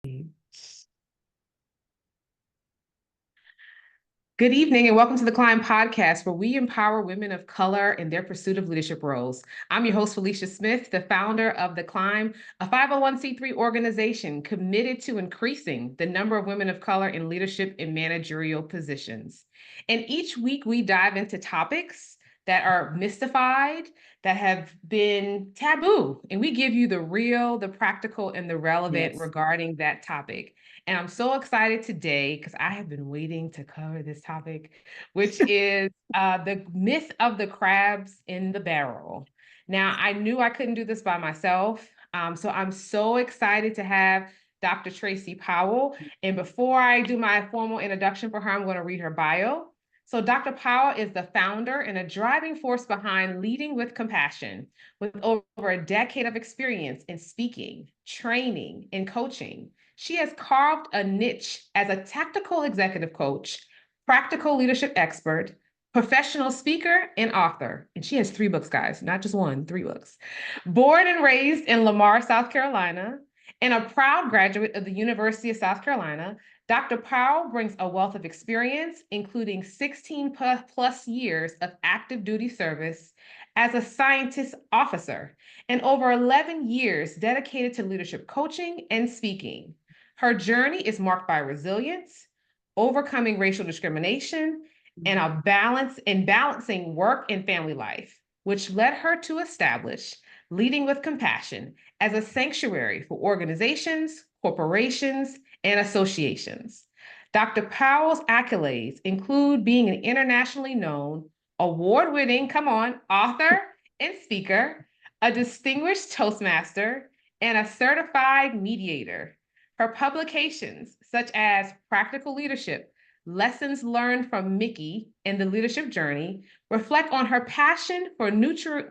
Good evening and welcome to the Climb Podcast, where we empower women of color in their pursuit of leadership roles. I'm your host, Felicia Smith, the founder of The Climb, a 501c3 organization committed to increasing the number of women of color in leadership and managerial positions. And each week we dive into topics that are mystified, that have been taboo, and we give you the real, the practical, and the relevant regarding that topic. And I'm so excited today because I have been waiting to cover this topic, which is the myth of the crabs in the barrel. Now, I knew I couldn't do this by myself, so I'm so excited to have Dr. Tracy Powell. And before I do my formal introduction for her, I'm going to read her bio. So Dr. Powell is the founder and a driving force behind Leading with Compassion, with over a decade of experience in speaking, training, and coaching. She has carved a niche as a tactical executive coach, practical leadership expert, professional speaker, and author. And she has 3 books, guys, not just one, 3 books. Born and raised in Lamar, South Carolina, and a proud graduate of the University of South Carolina, Dr. Powell brings a wealth of experience, including 16 plus years of active duty service as a scientist officer and over 11 years dedicated to leadership coaching and speaking. Her journey is marked by resilience, overcoming racial discrimination, and balancing work and family life, which led her to establish Leading with Compassion as a sanctuary for organizations, corporations, and associations. Dr. Powell's accolades include being an internationally known, award-winning, author and speaker, a distinguished Toastmaster, and a certified mediator. Her publications, such as Practical Leadership, Lessons Learned from Mickey and the Leadership Journey, reflect on her passion for nurturing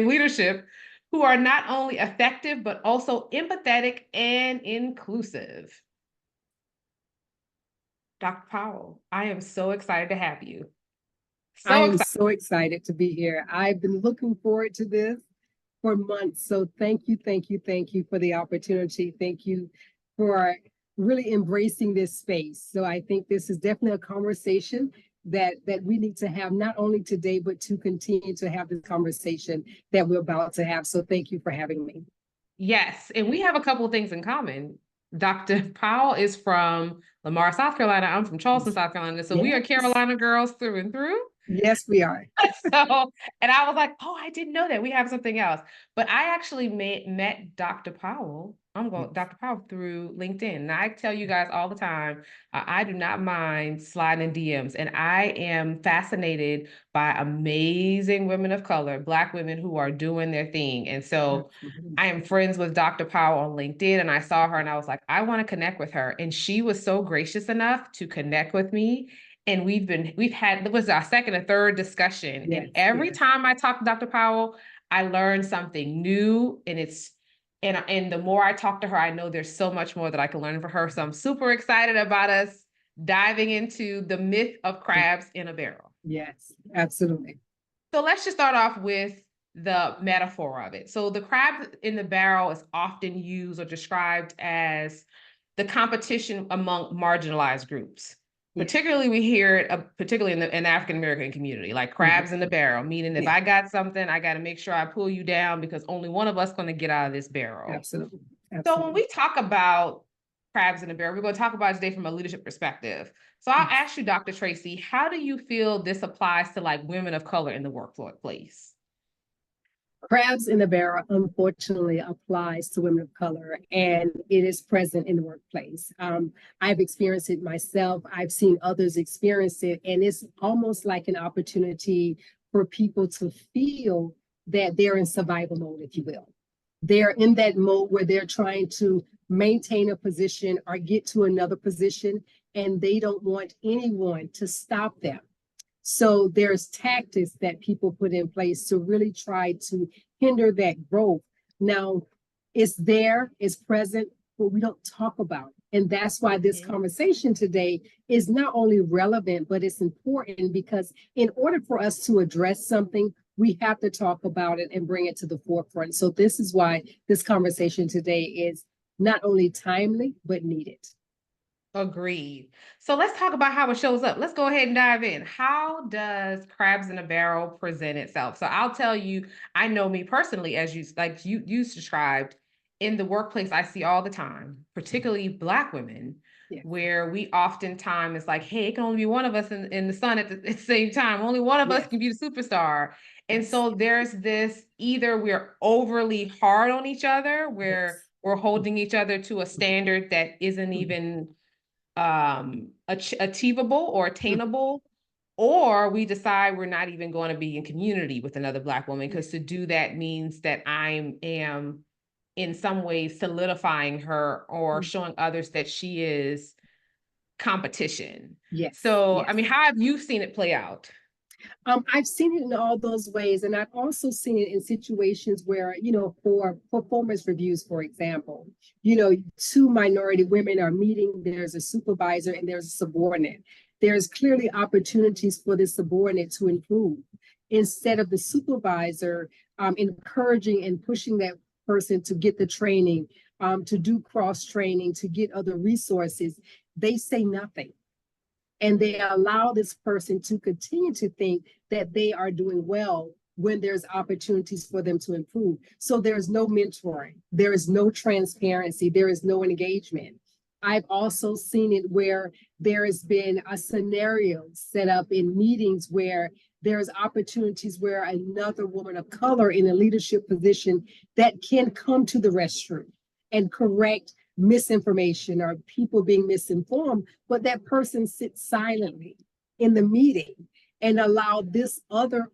leadership who are not only effective, but also empathetic and inclusive. Dr. Powell, I am so excited to have you. I am so excited to be here. I've been looking forward to this for months. So thank you for the opportunity. Thank you for really embracing this space. So I think this is definitely a conversation that we need to have, not only today, but to continue to have this conversation that we're about to have. So thank you for having me. Yes, and we have a couple of things in common. Dr. Powell is from Lamar, South Carolina. I'm from Charleston, South Carolina. So we are Carolina girls through and through. Yes, we are. And I was like, oh, I didn't know that. We have something else. But I actually met Dr. Powell. Dr. Powell through LinkedIn. And I tell you guys all the time, I do not mind sliding in DMs. And I am fascinated by amazing women of color, Black women who are doing their thing. And so I am friends with Dr. Powell on LinkedIn, and I saw her and I was like, I want to connect with her. And she was so gracious enough to connect with me. And it was our second or third discussion. Yes, and every time I talk to Dr. Powell, I learn something new. And the more I talk to her, I know there's so much more that I can learn from her. So I'm super excited about us diving into the myth of crabs in a barrel. Yes, absolutely. So let's just start off with the metaphor of it. So the crab in the barrel is often used or described as the competition among marginalized groups. Particularly, we hear it, particularly in the African-American community, like crabs in the barrel, meaning if I got something, I got to make sure I pull you down because only one of us is going to get out of this barrel. Absolutely. So when we talk about crabs in the barrel, we're going to talk about it today from a leadership perspective. So I'll ask you, Dr. Tracy, how do you feel this applies to like women of color in the workplace? Crabs in the barrel, unfortunately, applies to women of color, and it is present in the workplace. I've experienced it myself. I've seen others experience it, and it's almost like an opportunity for people to feel that they're in survival mode, if you will. They're in that mode where they're trying to maintain a position or get to another position, and they don't want anyone to stop them. So there's tactics that people put in place to really try to hinder that growth. Now, it's there, it's present, but we don't talk about it. And that's why this conversation today is not only relevant, but it's important because in order for us to address something, we have to talk about it and bring it to the forefront. So this is why this conversation today is not only timely, but needed. Agreed. So let's talk about how it shows up. Let's go ahead and dive in. How does crabs in a barrel present itself? So I'll tell you, I know me personally, as you described, in the workplace, I see all the time, particularly Black women, Yes. where we oftentimes is like, hey, it can only be one of us in the sun at the same time. Only one of us can be the superstar. And so there's this, either we're overly hard on each other, where we're holding each other to a standard that isn't even achievable or attainable, or we decide we're not even going to be in community with another Black woman, because to do that means that I am in some ways solidifying her or showing others that she is competition. Yes. So, yes. I mean, how have you seen it play out? I've seen it in all those ways, and I've also seen it in situations where, for performance reviews, for example, two minority women are meeting, there's a supervisor and there's a subordinate. There's clearly opportunities for the subordinate to improve. Instead of the supervisor encouraging and pushing that person to get the training, to do cross training, to get other resources, they say nothing. And they allow this person to continue to think that they are doing well when there's opportunities for them to improve. So there's no mentoring, there is no transparency, there is no engagement. I've also seen it where there has been a scenario set up in meetings where there's opportunities where another woman of color in a leadership position that can come to the restroom and correct misinformation or people being misinformed, but that person sits silently in the meeting and allow this other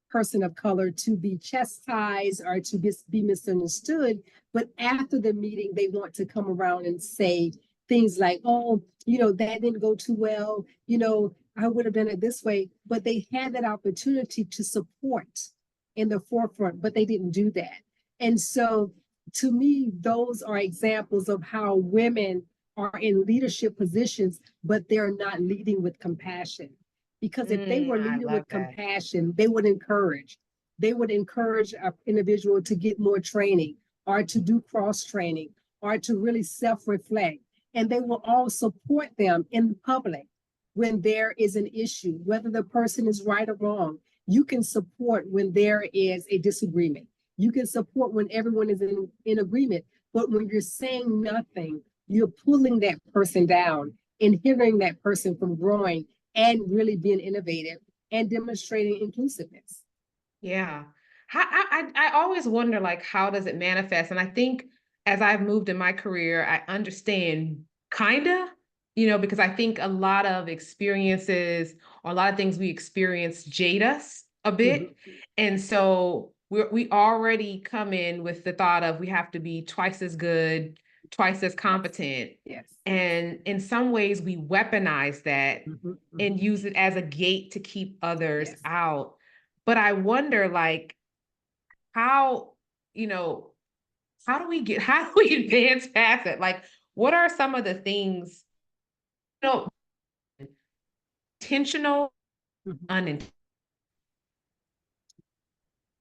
person of color to be chastised or to be misunderstood. But after the meeting, they want to come around and say things like, oh, that didn't go too well. I would have done it this way. But they had that opportunity to support in the forefront, but they didn't do that. And so to me, those are examples of how women are in leadership positions, but they're not leading with compassion. Because if they were leading with compassion, they would encourage. They would encourage an individual to get more training or to do cross training or to really self-reflect. And they will all support them in public when there is an issue, whether the person is right or wrong. You can support when there is a disagreement. You can support when everyone is in agreement, but when you're saying nothing, you're pulling that person down and hindering that person from growing and really being innovative and demonstrating inclusiveness. Yeah. I always wonder, like, how does it manifest? And I think as I've moved in my career, I understand kinda, because I think a lot of experiences or a lot of things we experience jade us a bit. And so we already come in with the thought of we have to be twice as good, twice as competent. Yes. And in some ways we weaponize that and use it as a gate to keep others out. But I wonder, like, how do we advance past it? Like, what are some of the things, intentional, unintentional?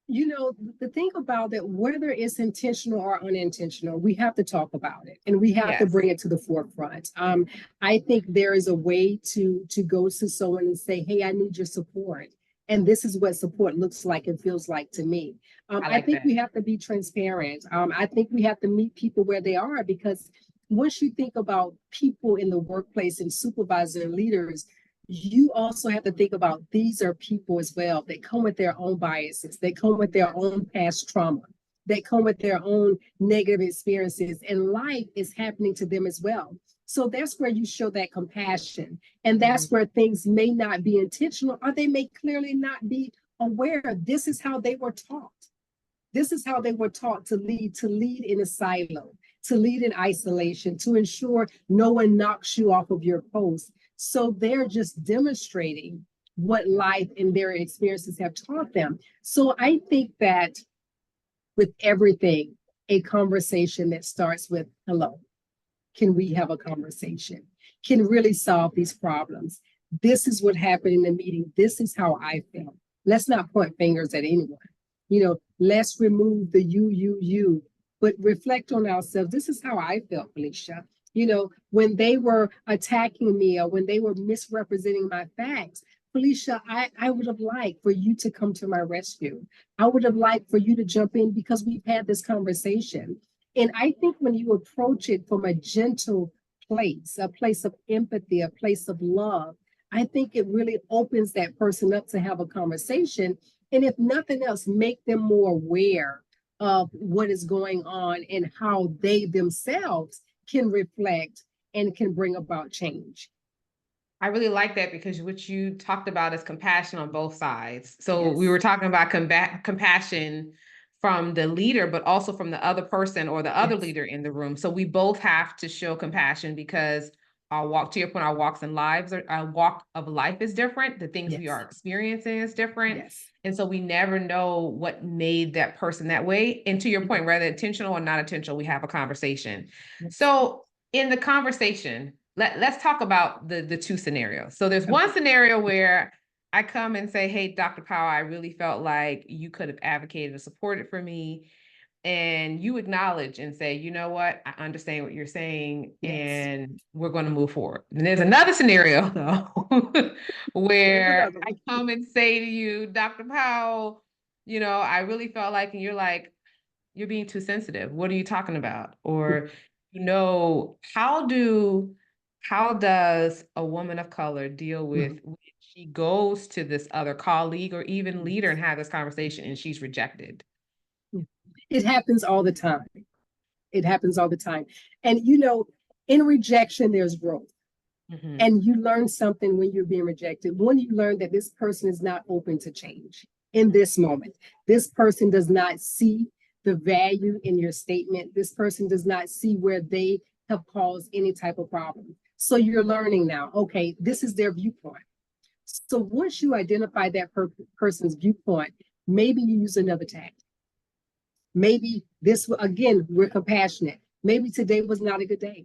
The thing about it, whether it's intentional or unintentional, we have to talk about it and we have to bring it to the forefront. I think there is a way to go to someone and say, hey, I need your support. And this is what support looks like and feels like to me. I think we have to be transparent. I think we have to meet people where they are, because once you think about people in the workplace and supervisors and leaders, you also have to think about these are people as well. They come with their own biases. They come with their own past trauma. They come with their own negative experiences, and life is happening to them as well. So that's where you show that compassion. And that's where things may not be intentional, or they may clearly not be aware. This is how they were taught. This is how they were taught to lead in a silo, to lead in isolation, to ensure no one knocks you off of your post. So they're just demonstrating what life and their experiences have taught them. So I think that with everything, a conversation that starts with hello, can we have a conversation? Can really solve these problems. This is what happened in the meeting. This is how I felt. Let's not point fingers at anyone. Let's remove the you, but reflect on ourselves. This is how I felt, Felicia. When they were attacking me or when they were misrepresenting my facts, Felicia, I would have liked for you to come to my rescue. I would have liked for you to jump in because we've had this conversation. And I think when you approach it from a gentle place, a place of empathy, a place of love, I think it really opens that person up to have a conversation. And if nothing else, make them more aware of what is going on and how they themselves can reflect and can bring about change. I really like that because what you talked about is compassion on both sides. So Yes. we were talking about compassion from the leader, but also from the other person or the other Yes. leader in the room. So we both have to show compassion because our walk, to your point, our walk of life is different. The things we Yes. are experiencing is different. Yes. And so we never know what made that person that way. And to your point, whether intentional or not intentional, we have a conversation. Yes. So in the conversation, let's talk about the two scenarios. So there's one scenario where I come and say, hey, Dr. Powell, I really felt like you could have advocated or supported for me. And you acknowledge and say, you know what, I understand what you're saying, Yes. and we're going to move forward. And there's another scenario, though, where I come and say to you, Dr. Powell, I really felt like, and you're like, you're being too sensitive. What are you talking about? Or, how does a woman of color deal with when she goes to this other colleague or even leader and have this conversation and she's rejected? It happens all the time. It happens all the time. And in rejection, there's growth. Mm-hmm. And you learn something when you're being rejected. When you learn that this person is not open to change in this moment, this person does not see the value in your statement. This person does not see where they have caused any type of problem. So you're learning now, okay, this is their viewpoint. So once you identify that person's viewpoint, maybe you use another tactic. Maybe again, we're compassionate. Maybe today was not a good day.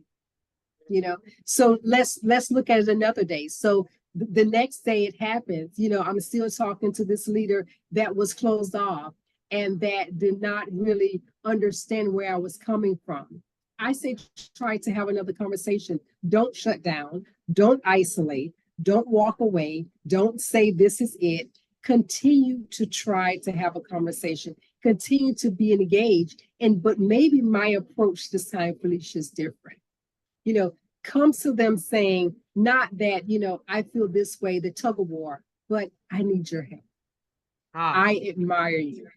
So let's look at it another day. So the next day it happens, I'm still talking to this leader that was closed off and that did not really understand where I was coming from. I say, try to have another conversation. Don't shut down. Don't isolate. Don't walk away. Don't say this is it. Continue to try to have a conversation. Continue to be engaged. But maybe my approach this time, Felicia, is different. Comes to them saying, not that, I feel this way, the tug of war, but I need your help. I admire you.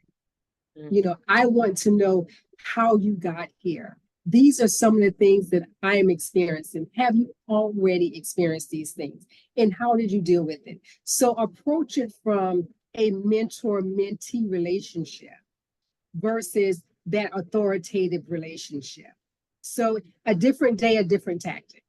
I want to know how you got here. These are some of the things that I am experiencing. Have you already experienced these things? And how did you deal with it? So approach it from a mentor-mentee relationship versus that authoritative relationship. So a different day, a different tactic.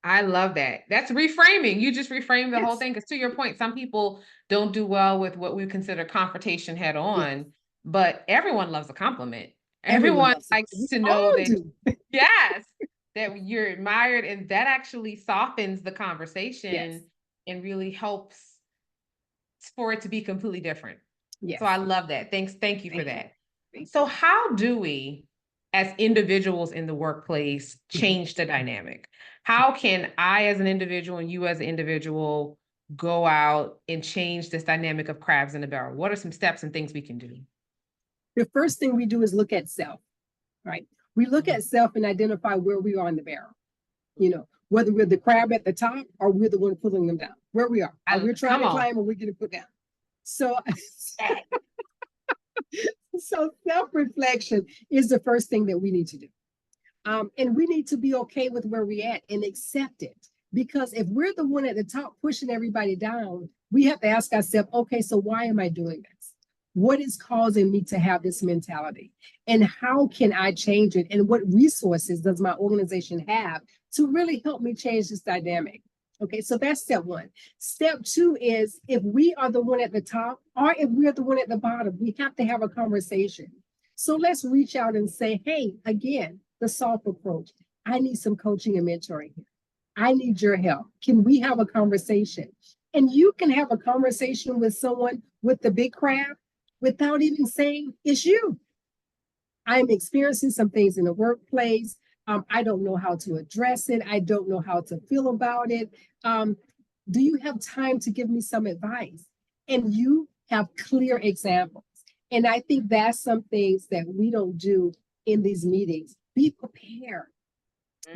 I love that. That's reframing. You just reframed the whole thing. Because to your point, some people don't do well with what we consider confrontation head on, but everyone loves a compliment. Everyone likes to know that, yes, that you're admired, and that actually softens the conversation and really helps for it to be completely different. So I love that. Thank you for that. So how do we, as individuals in the workplace, change the dynamic? How can I as an individual and you as an individual go out and change this dynamic of crabs in the barrel? What are some steps and things we can do? The first thing we do is look at self, right? We look at self and identify where we are in the barrel. Whether we're the crab at the top or we're the one pulling them down, where we are. We're trying to climb or we're getting put down. So self-reflection is the first thing that we need to do. And we need to be okay with where we're at and accept it. Because if we're the one at the top pushing everybody down, we have to ask ourselves, okay, so why am I doing this? What is causing me to have this mentality? And how can I change it? And what resources does my organization have to really help me change this dynamic? Okay, so that's step one. Step two is if we are the one at the top or if we're the one at the bottom, we have to have a conversation. So let's reach out and say, hey, again, the soft approach. I need some coaching and mentoring here. I need your help. Can we have a conversation? And you can have a conversation with someone with the big crab without even saying it's you. I'm experiencing some things in the workplace. I don't know how to address it. I don't know how to feel about it. Do you have time to give me some advice? And you have clear examples. And I think that's some things that we don't do in these meetings. Be prepared.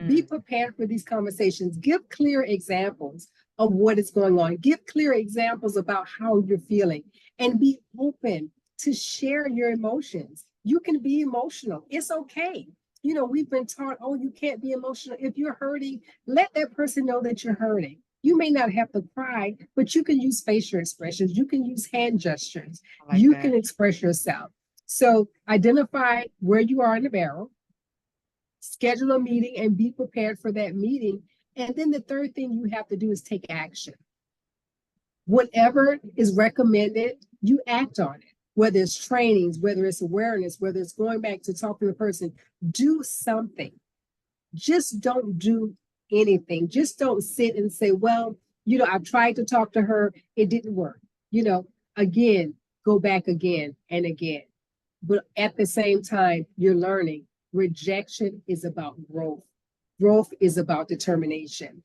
Be prepared for these conversations. Give clear examples of what is going on. Give clear examples about how you're feeling and be open to share your emotions. You can be emotional. It's okay. You know, we've been taught, oh, you can't be emotional. If you're hurting, let that person know that you're hurting. You may not have to cry, but you can use facial expressions. You can use hand gestures. You can express yourself. So identify where you are in the barrel, schedule a meeting and be prepared for that meeting. And then the third thing you have to do is take action. Whatever is recommended, you act on it. Whether it's trainings, whether it's awareness, whether it's going back to talk to the person, do something. Just don't do anything. Just don't sit and say, well, you know, I've tried to talk to her. It didn't work. You know, again, go back again and again. But at the same time, you're learning. Rejection is about growth. Growth is about determination.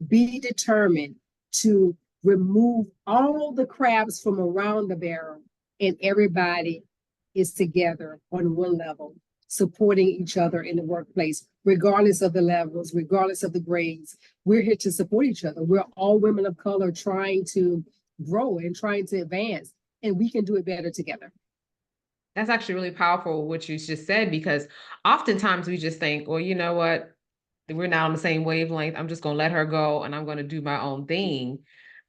Be determined to remove all the crabs from around the barrel, and everybody is together on one level, supporting each other in the workplace, regardless of the levels, regardless of the grades. We're here to support each other. We're all women of color trying to grow and trying to advance, and we can do it better together. That's actually really powerful what you just said, because oftentimes we just think, well, you know what? We're not on the same wavelength. I'm just going to let her go and I'm going to do my own thing.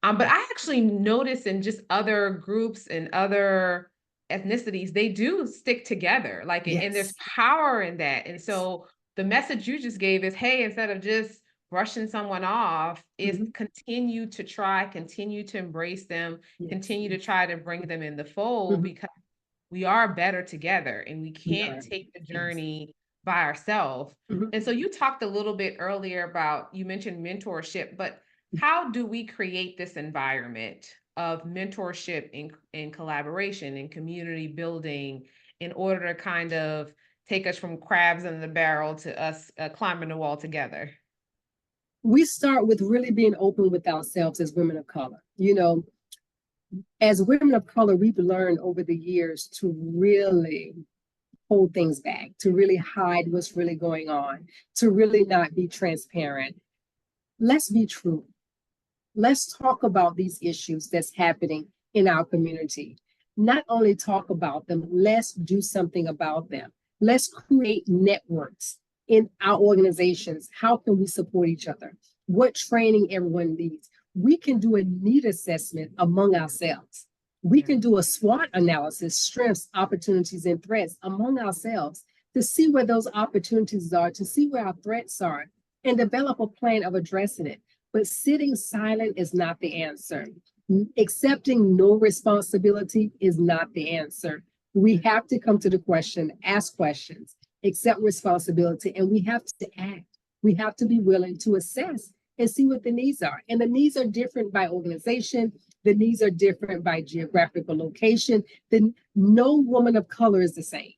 But I actually notice in just other groups and other ethnicities, they do stick together. Like, and there's power in that. And so the message you just gave is, hey, instead of just brushing someone off, is continue to try, continue to embrace them, continue to try to bring them in the fold, because we are better together and we can't take the journey by ourselves. And so you talked a little bit earlier about, you mentioned mentorship, but how do we create this environment of mentorship and collaboration and community building in order to kind of take us from crabs in the barrel to us climbing the wall together? We start with really being open with ourselves as women of color. You know, as women of color, we've learned over the years to really hold things back, to really hide what's really going on, to really not be transparent. Let's be true. Let's talk about these issues that's happening in our community. Not only talk about them, let's do something about them. Let's create networks in our organizations. How can we support each other? What training everyone needs? We can do a need assessment among ourselves. We can do a SWOT analysis, strengths, opportunities, and threats among ourselves to see where those opportunities are, to see where our threats are, and develop a plan of addressing it. But sitting silent is not the answer. Accepting no responsibility is not the answer. We have to come to the question, ask questions, accept responsibility, and we have to act. We have to be willing to assess and see what the needs are. And the needs are different by organization. The needs are different by geographical location. Then no woman of color is the same.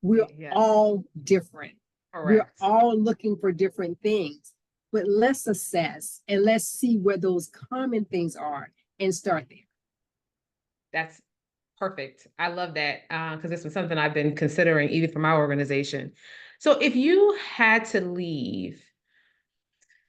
We're all different. Correct. We're all looking for different things. But let's assess and let's see where those common things are and start there. That's perfect. I love that, because this was something I've been considering even for my organization. So if you had to leave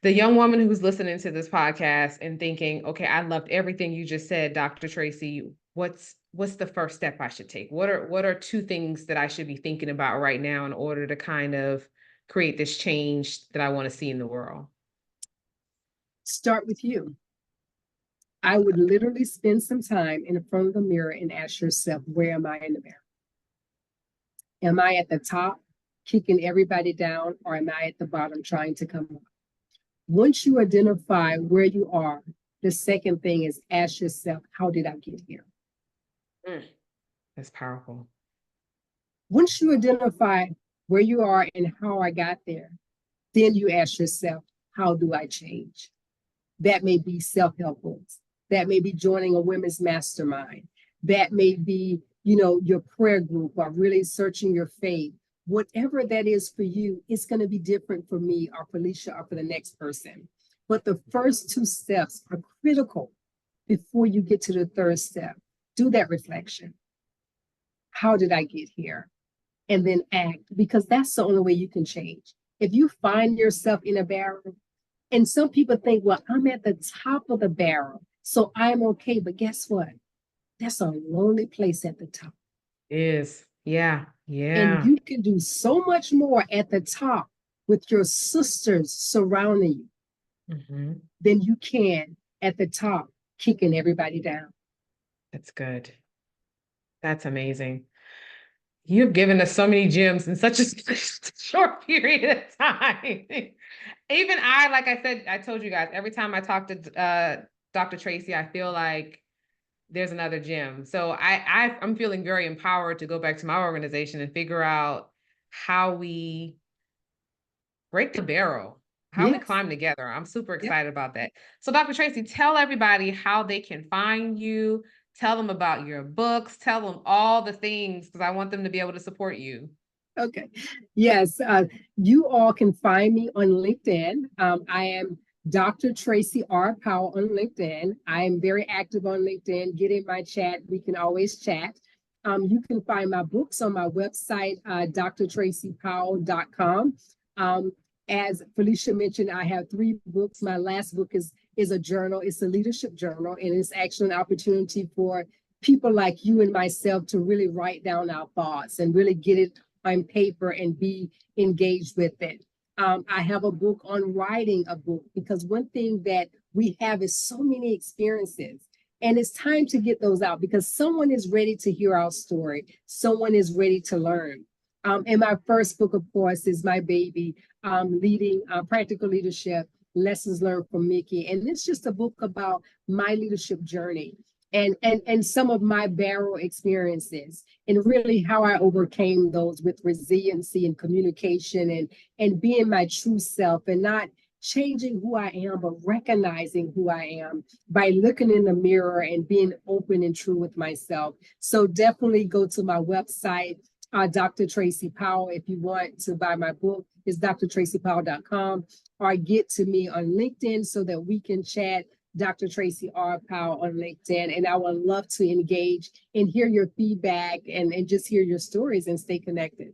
the young woman who's listening to this podcast and thinking, okay, I loved everything you just said, Dr. Tracy, what's the first step I should take? What are two things that I should be thinking about right now in order to kind of create this change that I want to see in the world? Start with you. I would literally spend some time in front of the mirror and ask yourself, where am I in the mirror? Am I at the top, kicking everybody down, or am I at the bottom trying to come up? Once you identify where you are, the second thing is ask yourself, how did I get here? That's powerful. Once you identify where you are and how I got there, then you ask yourself, how do I change? That may be self-help books. That may be joining a women's mastermind. That may be, you know, your prayer group or really searching your faith whatever that is for you, it's going to be different for me or Felicia or for the next person. But the first two steps are critical before you get to the third step. Do that reflection. How did I get here? And then act, because that's the only way you can change. If you find yourself in a barrel, and some people think, well, I'm at the top of the barrel, so I'm okay. But guess what? That's a lonely place at the top. It is. Yeah. And Yeah. you can do so much more at the top with your sisters surrounding you than you can at the top, kicking everybody down. That's good. That's amazing. You've given us so many gems in such a short period of time. Even I, like I said, I told you guys, every time I talk to Dr. Tracy, I feel like there's another gem. So I'm feeling very empowered to go back to my organization and figure out how we break the barrel, how we climb together. I'm super excited about that. So Dr. Tracy, tell everybody how they can find you. Tell them about your books. Tell them all the things, because I want them to be able to support you. Okay. Yes. You all can find me on LinkedIn. I am Dr. Tracy R. Powell on LinkedIn. I am very active on LinkedIn. Get in my chat. We can always chat. You can find my books on my website, drtracypowell.com. As Felicia mentioned, I have 3 books. My last book is a journal. It's a leadership journal, and it's actually an opportunity for people like you and myself to really write down our thoughts and really get it on paper and be engaged with it. I have a book on writing a book, because one thing that we have is so many experiences, and it's time to get those out, because someone is ready to hear our story. Someone is ready to learn. And my first book, of course, is my baby, Leading Practical Leadership, Lessons Learned from Mickey. And it's just a book about my leadership journey and some of my barrel experiences, and really how I overcame those with resiliency and communication and being my true self, and not changing who I am, but recognizing who I am by looking in the mirror and being open and true with myself. So definitely go to my website, Dr. Tracy Powell. If you want to buy my book, it's drtracypowell.com, or get to me on LinkedIn so that we can chat. Dr. Tracy R. Powell on LinkedIn, and I would love to engage and hear your feedback and just hear your stories and stay connected.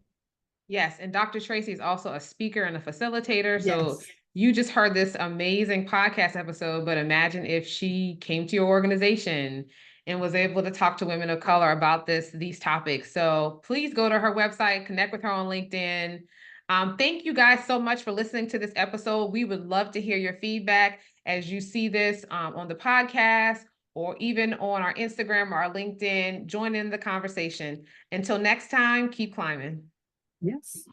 Yes, and Dr. Tracy is also a speaker and a facilitator. So you just heard this amazing podcast episode, but imagine if she came to your organization and was able to talk to women of color about these topics. So please go to her website, connect with her on LinkedIn. Thank you guys so much for listening to this episode. We would love to hear your feedback as you see this on the podcast, or even on our Instagram or our LinkedIn. Join in the conversation. Until next time, keep climbing. Yes.